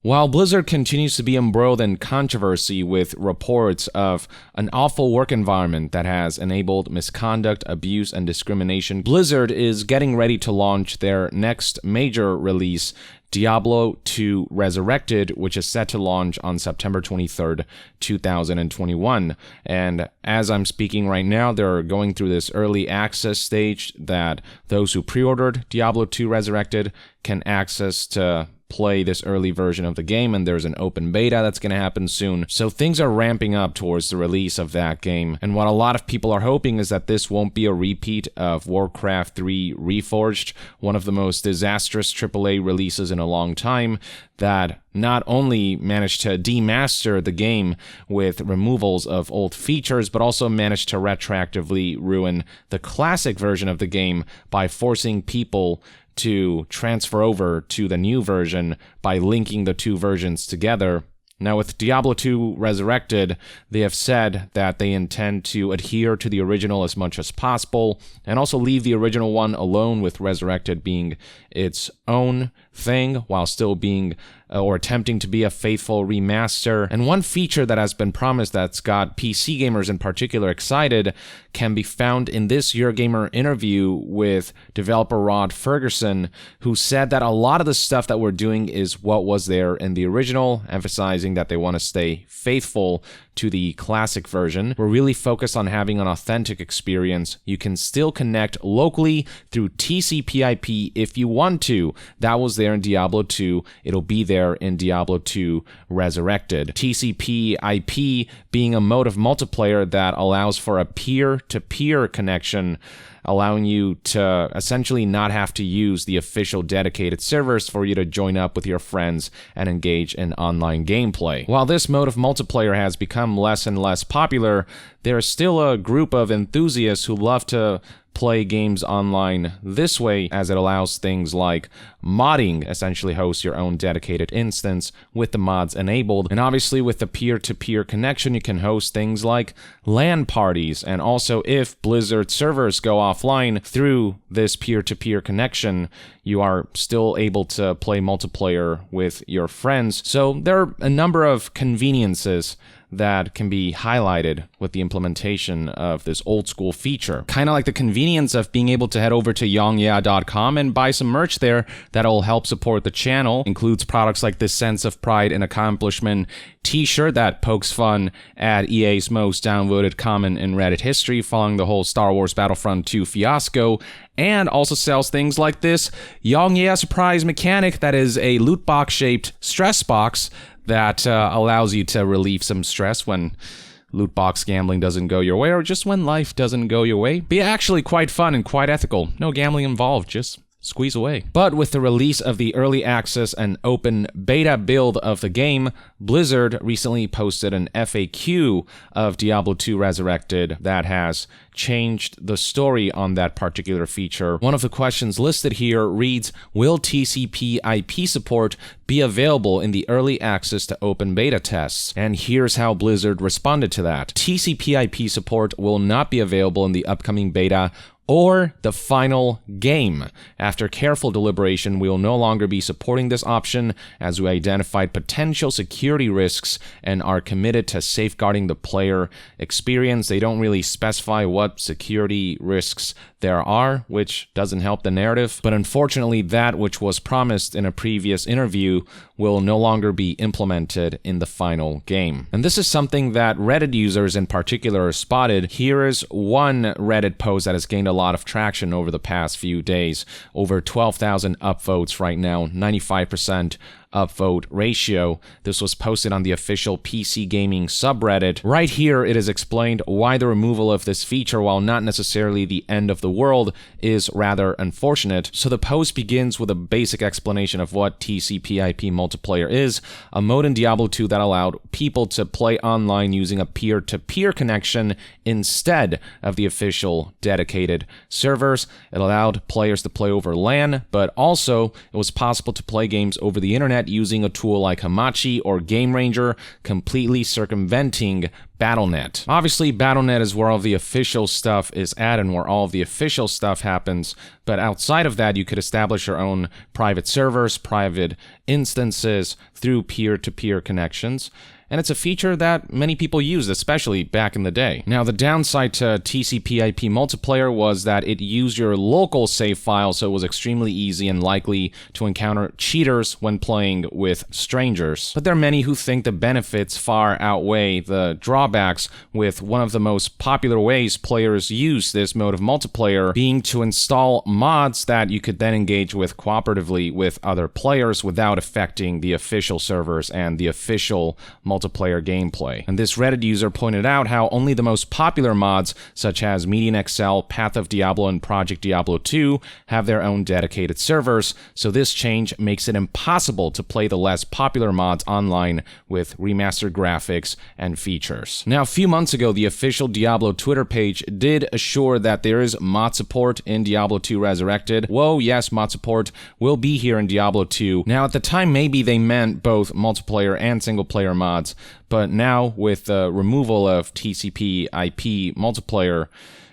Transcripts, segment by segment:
While Blizzard continues to be embroiled in controversy with reports of an awful work environment that has enabled misconduct, abuse, and discrimination, Blizzard is getting ready to launch their next major release, Diablo II Resurrected, which is set to launch on September 23rd, 2021. And as I'm speaking right now, they're going through this early access stage that those who pre-ordered Diablo II Resurrected can access to play this early version of the game, and there's an open beta that's going to happen soon. So things are ramping up towards the release of that game. And what a lot of people are hoping is that this won't be a repeat of Warcraft 3 Reforged, one of the most disastrous AAA releases in a long time, that not only managed to demaster the game with removals of old features, but also managed to retroactively ruin the classic version of the game by forcing people to transfer over to the new version by linking the two versions together. Now, with Diablo II Resurrected, they have said that they intend to adhere to the original as much as possible, and also leave the original one alone, with Resurrected being its own thing, while still being or attempting to be a faithful remaster. And one feature that has been promised that's got PC gamers in particular excited can be found in this Eurogamer interview with developer Rod Ferguson, who said that a lot of the stuff that we're doing is what was there in the original, emphasizing that they want to stay faithful to the classic version. We're really focused on having an authentic experience. You can still connect locally through TCP IP if you want to. That was there in Diablo 2. It'll be there in Diablo 2 Resurrected. TCP IP being a mode of multiplayer that allows for a peer-to-peer connection, allowing you to essentially not have to use the official dedicated servers for you to join up with your friends and engage in online gameplay. While this mode of multiplayer has become less and less popular, there is still a group of enthusiasts who love to play games online this way, as it allows things like modding, essentially host your own dedicated instance with the mods enabled. And obviously with the peer-to-peer connection, you can host things like LAN parties. And also, if Blizzard servers go offline through this peer-to-peer connection, you are still able to play multiplayer with your friends. So there are a number of conveniences that can be highlighted with the implementation of this old school feature. Kind of like the convenience of being able to head over to yongya.com and buy some merch there that'll help support the channel. Includes products like this Sense of Pride and Accomplishment t-shirt that pokes fun at EA's most downvoted comment in Reddit history following the whole Star Wars Battlefront 2 fiasco, and also sells things like this Yongya Surprise Mechanic that is a loot box shaped stress box that allows you to relieve some stress when loot box gambling doesn't go your way, or just when life doesn't go your way. Be actually quite fun and quite ethical. No gambling involved, just squeeze away. But with the release of the early access and open beta build of the game, Blizzard recently posted an FAQ of Diablo II Resurrected that has changed the story on that particular feature. One of the questions listed here reads, will TCP IP support be available in the early access to open beta tests? And here's how Blizzard responded to that. TCP IP support will not be available in the upcoming beta or the final game. After careful deliberation, we will no longer be supporting this option, as we identified potential security risks and are committed to safeguarding the player experience. They don't really specify what security risks there are, which doesn't help the narrative. But unfortunately, that which was promised in a previous interview will no longer be implemented in the final game. And this is something that Reddit users in particular spotted. Here is one Reddit post that has gained a lot of traction over the past few days. Over 12,000 upvotes right now, 95% upvote ratio. This was posted on the official PC Gaming subreddit. Right here, it is explained why the removal of this feature, while not necessarily the end of the world, is rather unfortunate. So the post begins with a basic explanation of what TCP IP multiplayer is, a mode in Diablo 2 that allowed people to play online using a peer-to-peer connection instead of the official dedicated servers. It allowed players to play over LAN, but also it was possible to play games over the internet .NET using a tool like Hamachi or Game Ranger, completely circumventing Battle.net. Obviously, Battle.net is where all the official stuff is at and where all of the official stuff happens, but outside of that, you could establish your own private servers, private instances through peer-to-peer connections. And it's a feature that many people used, especially back in the day. Now, the downside to TCP IP multiplayer was that it used your local save file, so it was extremely easy and likely to encounter cheaters when playing with strangers. But there are many who think the benefits far outweigh the drawbacks, with one of the most popular ways players use this mode of multiplayer being to install mods that you could then engage with cooperatively with other players without affecting the official servers and the official multiplayer gameplay. And this Reddit user pointed out how only the most popular mods, such as Median XL, Path of Diablo, and Project Diablo 2, have their own dedicated servers, so this change makes it impossible to play the less popular mods online with remastered graphics and features. Now, a few months ago, the official Diablo Twitter page did assure that there is mod support in Diablo II Resurrected. Whoa, yes, mod support will be here in Diablo 2. Now, at the time, maybe they meant both multiplayer and single-player mods, but now with the removal of TCP IP multiplayer,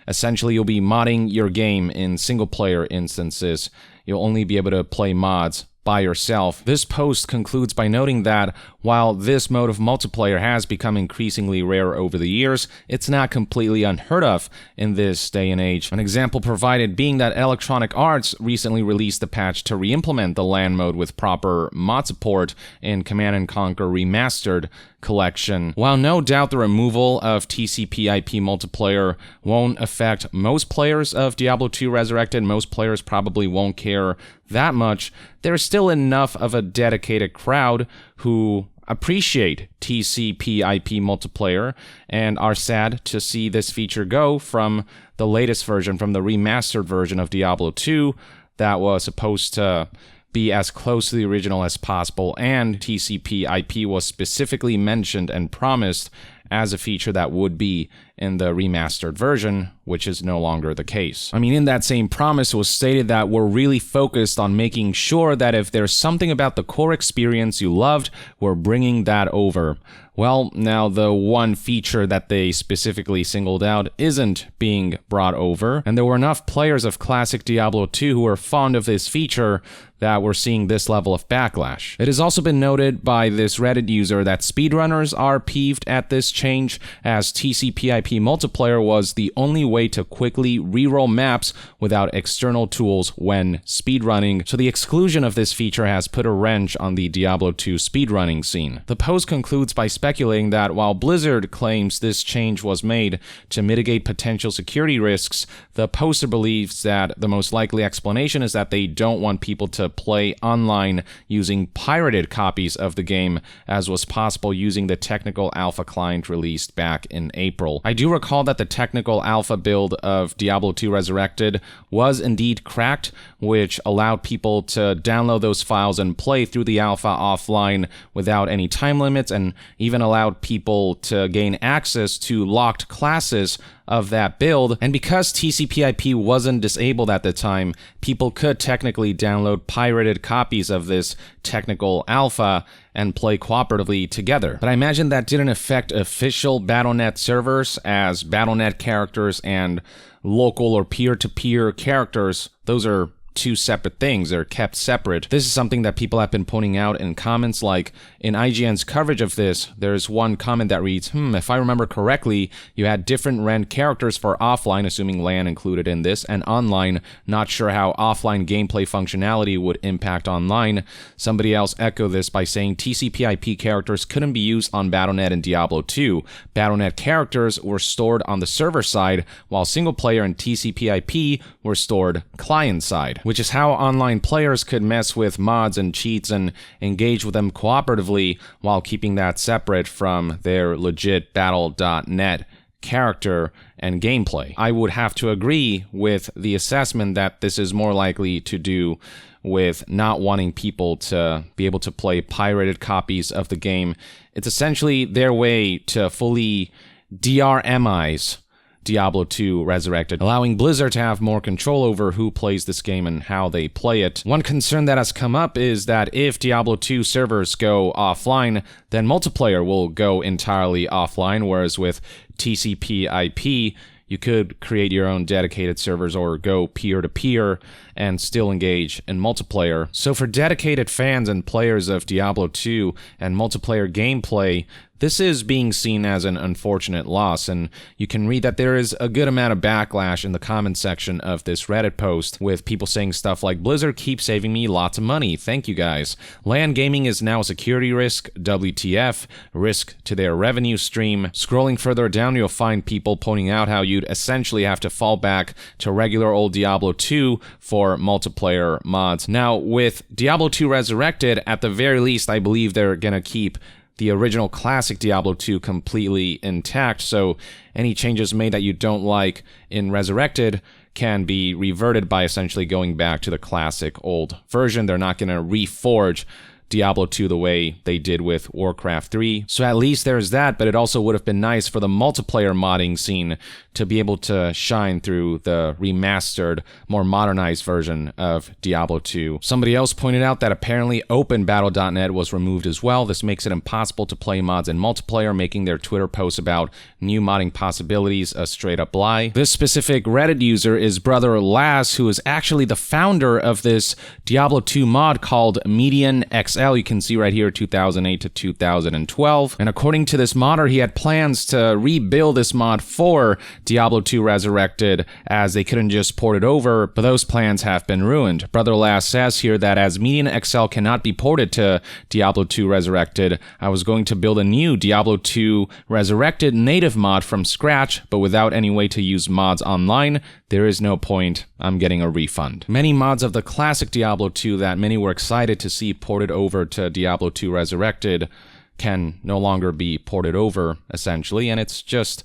essentially you'll be modding your game in single-player instances. You'll only be able to play mods by yourself. This post concludes by noting that while this mode of multiplayer has become increasingly rare over the years, it's not completely unheard of in this day and age. An example provided being that Electronic Arts recently released a patch to re-implement the LAN mode with proper mod support in Command & Conquer Remastered collection. While no doubt the removal of TCP IP multiplayer won't affect most players of Diablo II Resurrected, most players probably won't care that much, there's still enough of a dedicated crowd who appreciate TCP IP multiplayer and are sad to see this feature go from the latest version, from the remastered version of Diablo 2 that was supposed to be as close to the original as possible, and TCP IP was specifically mentioned and promised as a feature that would be in the remastered version, which is no longer the case. I mean, in that same promise, it was stated that we're really focused on making sure that if there's something about the core experience you loved, we're bringing that over. Well, now the one feature that they specifically singled out isn't being brought over, and there were enough players of classic Diablo 2 who were fond of this feature that we're seeing this level of backlash. It has also been noted by this Reddit user that speedrunners are peeved at this change, as TCP IP multiplayer was the only way to quickly reroll maps without external tools when speedrunning, so the exclusion of this feature has put a wrench on the Diablo 2 speedrunning scene. The post concludes by speculating that while Blizzard claims this change was made to mitigate potential security risks, the poster believes that the most likely explanation is that they don't want people to play online using pirated copies of the game, as was possible using the technical alpha client released back in April. I do recall that the technical alpha build of Diablo II Resurrected was indeed cracked, which allowed people to download those files and play through the alpha offline without any time limits, and even allowed people to gain access to locked classes of that build. And because TCP IP wasn't disabled at the time, people could technically download pirated copies of this technical alpha and play cooperatively together. But I imagine that didn't affect official Battle.net servers, as Battle.net characters and local or peer-to-peer characters, those are two separate things. They're kept separate. This is something that people have been pointing out in comments, like in IGN's coverage of this, there's one comment that reads, if I remember correctly, you had different rend characters for offline, assuming LAN included in this, and online, not sure how offline gameplay functionality would impact online. Somebody else echoed this by saying TCP IP characters couldn't be used on Battle.net and Diablo 2. Battle.net characters were stored on the server side, while single player and TCP IP were stored client side, which is how online players could mess with mods and cheats and engage with them cooperatively while keeping that separate from their legit Battle.net character and gameplay. I would have to agree with the assessment that this is more likely to do with not wanting people to be able to play pirated copies of the game. It's essentially their way to fully DRMize Diablo II Resurrected, allowing Blizzard to have more control over who plays this game and how they play it. One concern that has come up is that if Diablo II servers go offline, then multiplayer will go entirely offline, whereas with TCP IP, you could create your own dedicated servers or go peer-to-peer and still engage in multiplayer. So for dedicated fans and players of Diablo 2 and multiplayer gameplay, this is being seen as an unfortunate loss, and you can read that there is a good amount of backlash in the comment section of this Reddit post, with people saying stuff like, "Blizzard keeps saving me lots of money, thank you guys. LAN gaming is now a security risk, WTF, risk to their revenue stream." Scrolling further down, you'll find people pointing out how you'd essentially have to fall back to regular old Diablo 2 for multiplayer mods. Now, with Diablo 2 Resurrected, at the very least, I believe they're gonna keep the original classic Diablo 2 completely intact, so any changes made that you don't like in Resurrected can be reverted by essentially going back to the classic old version. They're not going to reforge Diablo 2 the way they did with Warcraft 3. So at least there's that, but it also would have been nice for the multiplayer modding scene to be able to shine through the remastered, more modernized version of Diablo 2. Somebody else pointed out that apparently OpenBattle.net was removed as well. This makes it impossible to play mods in multiplayer, making their Twitter posts about new modding possibilities a straight-up lie. This specific Reddit user is Brother Lass, who is actually the founder of this Diablo 2 mod called Median XL. You can see right here, 2008 to 2012. And according to this modder, he had plans to rebuild this mod for Diablo 2 Resurrected, as they couldn't just port it over, but those plans have been ruined. Brother Lass says here that as Median XL cannot be ported to Diablo 2 Resurrected, I was going to build a new Diablo 2 Resurrected native mod from scratch, but without any way to use mods online. There is no point. I'm getting a refund. Many mods of the classic Diablo 2 that many were excited to see ported over to Diablo 2 Resurrected can no longer be ported over, essentially, and it's just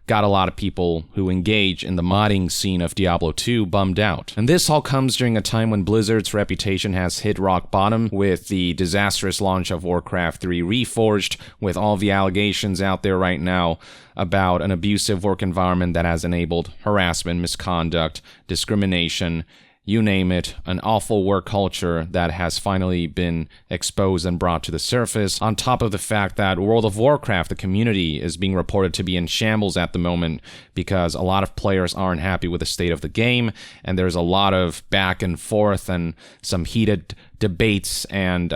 got a lot of people who engage in the modding scene of Diablo 2 bummed out. And this all comes during a time when Blizzard's reputation has hit rock bottom with the disastrous launch of Warcraft 3 Reforged, with all the allegations out there right now about an abusive work environment that has enabled harassment, misconduct, discrimination, you name it, an awful work culture that has finally been exposed and brought to the surface, on top of the fact that World of Warcraft, the community, is being reported to be in shambles at the moment because a lot of players aren't happy with the state of the game, and there's a lot of back and forth and some heated debates and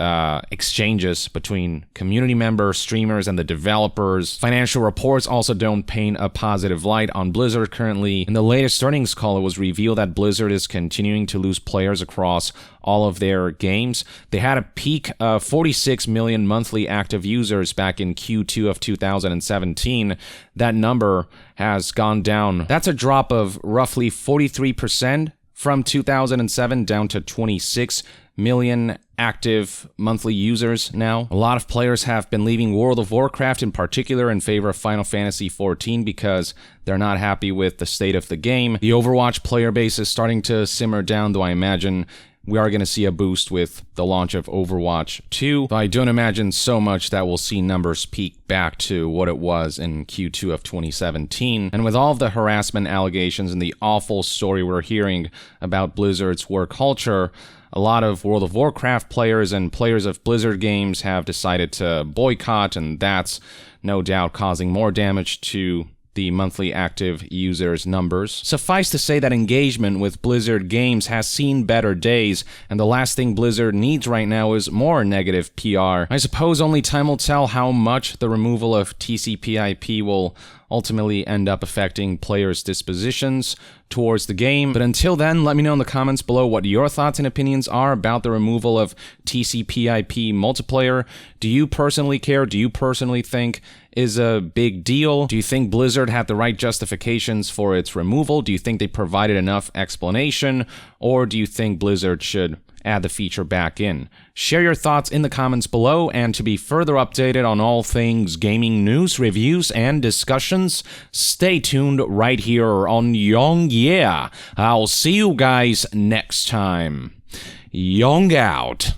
exchanges between community members, streamers, and the developers. Financial reports also don't paint a positive light on Blizzard currently. In the latest earnings call, it was revealed that Blizzard is continuing to lose players across all of their games. They had a peak of 46 million monthly active users back in Q2 of 2017. That number has gone down. That's a drop of roughly 43% from 2007 down to 26 million active monthly users now. A lot of players have been leaving World of Warcraft in particular in favor of Final Fantasy XIV because they're not happy with the state of the game. The Overwatch player base is starting to simmer down, though I imagine we are going to see a boost with the launch of Overwatch 2, but I don't imagine so much that we'll see numbers peak back to what it was in Q2 of 2017. And with all of the harassment allegations and the awful story we're hearing about Blizzard's work culture, a lot of World of Warcraft players and players of Blizzard games have decided to boycott, and that's no doubt causing more damage to the monthly active users numbers. Suffice to say that engagement with Blizzard games has seen better days, and the last thing Blizzard needs right now is more negative PR. I suppose only time will tell how much the removal of TCP IP will ultimately end up affecting players' dispositions towards the game. But until then, let me know in the comments below what your thoughts and opinions are about the removal of TCP IP multiplayer. Do you personally care? Do you personally think is a big deal? Do you think Blizzard had the right justifications for its removal? Do you think they provided enough explanation? Or do you think Blizzard should add the feature back in? Share your thoughts in the comments below, and to be further updated on all things gaming news, reviews, and discussions, stay tuned right here on Young Yeah. I'll see you guys next time. Young out.